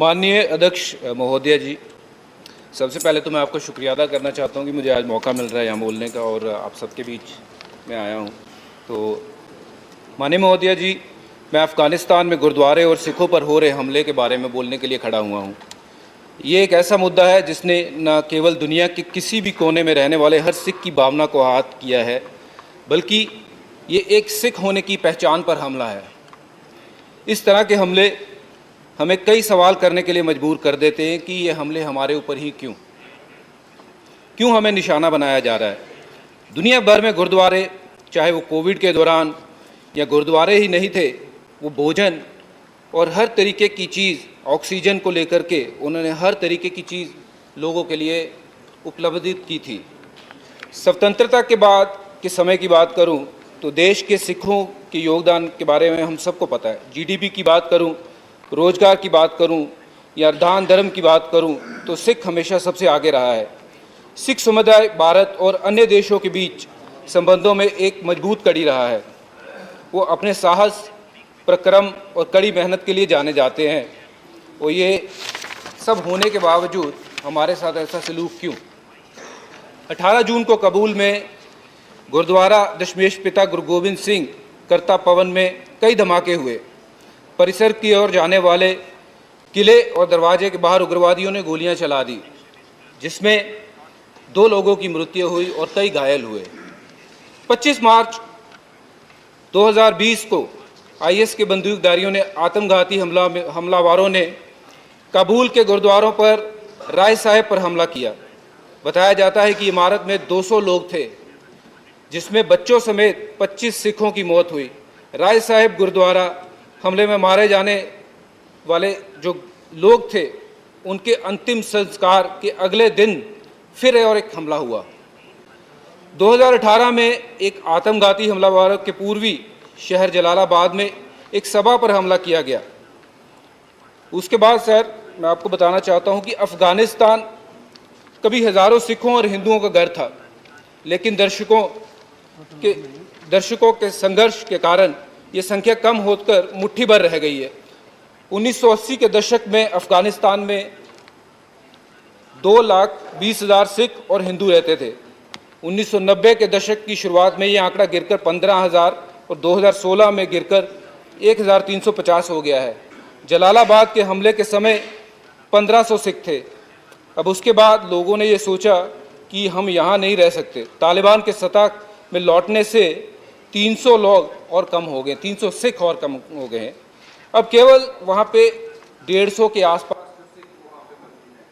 माननीय अध्यक्ष महोदय जी, सबसे पहले तो मैं आपका शुक्रिया अदा करना चाहता हूँ कि मुझे आज मौका मिल रहा है यहाँ बोलने का और आप सबके बीच में आया हूँ। तो माननीय महोदय जी, मैं अफ़गानिस्तान में गुरुद्वारे और सिखों पर हो रहे हमले के बारे में बोलने के लिए खड़ा हुआ हूँ। ये एक ऐसा मुद्दा है जिसने न केवल दुनिया के किसी भी कोने में रहने वाले हर सिख की भावना को आहत किया है, बल्कि ये एक सिख होने की पहचान पर हमला है। इस तरह के हमले हमें कई सवाल करने के लिए मजबूर कर देते हैं कि ये हमले हमारे ऊपर ही क्यों हमें निशाना बनाया जा रहा है। दुनिया भर में गुरुद्वारे, चाहे वो कोविड के दौरान या गुरुद्वारे ही नहीं थे, वो भोजन और हर तरीके की चीज़, ऑक्सीजन को लेकर के उन्होंने हर तरीके की चीज़ लोगों के लिए उपलब्ध की थी। स्वतंत्रता के बाद के समय की बात करूं तो देश के सिखों के योगदान के बारे में हम सबको पता है। जीडीपी की बात करूं, रोजगार की बात करूं या दान धर्म की बात करूं तो सिख हमेशा सबसे आगे रहा है। सिख समुदाय भारत और अन्य देशों के बीच संबंधों में एक मजबूत कड़ी रहा है। वो अपने साहस, पराक्रम और कड़ी मेहनत के लिए जाने जाते हैं। और ये सब होने के बावजूद हमारे साथ ऐसा सलूक क्यों? 18 जून को काबुल में गुरुद्वारा दशमेश पिता गुरु गोबिंद सिंह करता पवन में कई धमाके हुए। परिसर की ओर जाने वाले किले और दरवाजे के बाहर उग्रवादियों ने गोलियां चला दी, जिसमें 2 लोगों की मृत्यु हुई और कई घायल हुए। 25 मार्च 2020 को आईएस के बंदूकधारियों ने आत्मघाती हमलावरों ने काबुल के गुरुद्वारों पर राय साहिब पर हमला किया। बताया जाता है कि इमारत में 200 लोग थे, जिसमें बच्चों समेत 25 सिखों की मौत हुई। राय साहिब गुरुद्वारा हमले में मारे जाने वाले जो लोग थे, उनके अंतिम संस्कार के अगले दिन फिर और एक हमला हुआ। 2018 में एक आत्मघाती हमलावर के पूर्वी शहर जलालाबाद में एक सभा पर हमला किया गया। उसके बाद सर, मैं आपको बताना चाहता हूं कि अफ़गानिस्तान कभी हज़ारों सिखों और हिंदुओं का घर था, लेकिन दर्शकों के संघर्ष के कारण ये संख्या कम होकर मुट्ठी भर रह गई है। 1980 के दशक में अफ़गानिस्तान में 2,20,000 सिख और हिंदू रहते थे। 1990 के दशक की शुरुआत में ये आंकड़ा गिरकर 15,000 और 2016 में गिरकर 1,350 हो गया है। जलालाबाद के हमले के समय 1,500 सिख थे। अब उसके बाद लोगों ने ये सोचा कि हम यहाँ नहीं रह सकते। तालिबान के सत्ता में लौटने से 300 लोग और कम हो गए, 300 सिख और कम हो गए हैं। अब केवल वहाँ पे 150 के आसपास